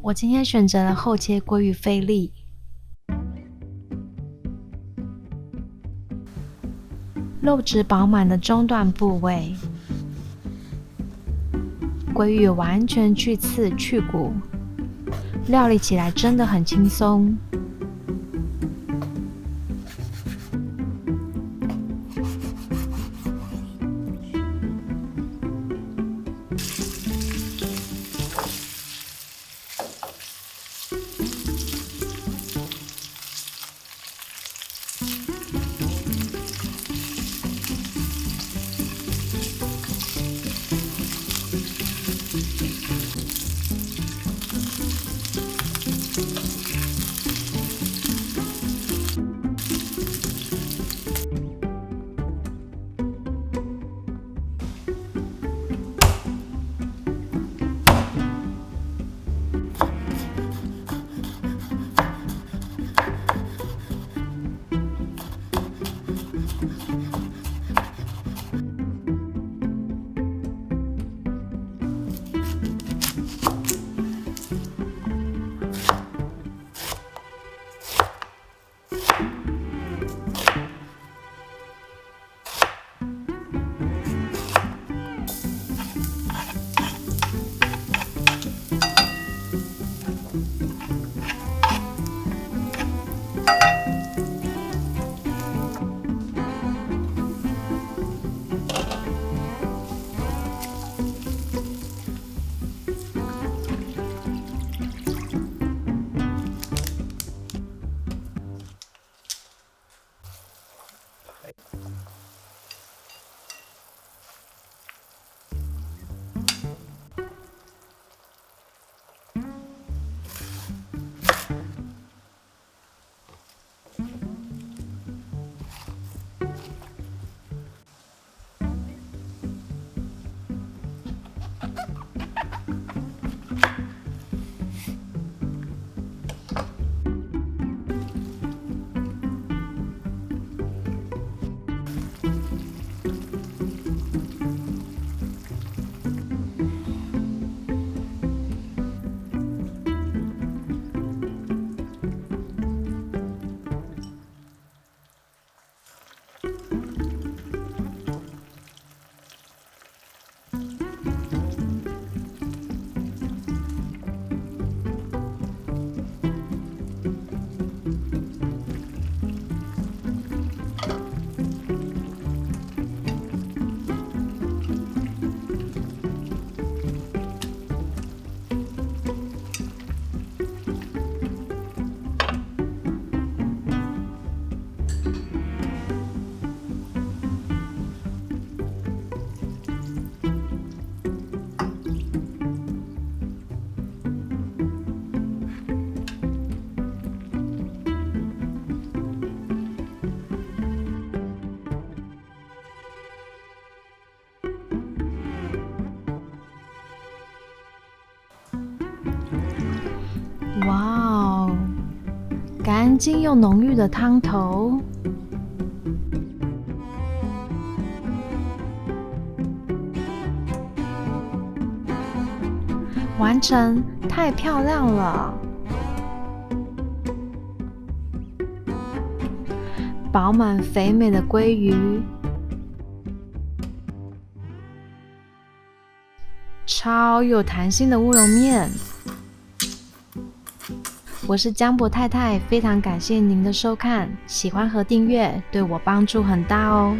我今天选择了厚切鲑鱼菲力，肉质饱满的中段部位，鲑鱼完全去刺去骨，料理起来真的很轻松。哇哦，干净又浓郁的汤头，完成，太漂亮了！饱满肥美的鲑鱼，超有弹性的乌龙面。我是江博太太，非常感谢您的收看，喜欢和订阅对我帮助很大哦。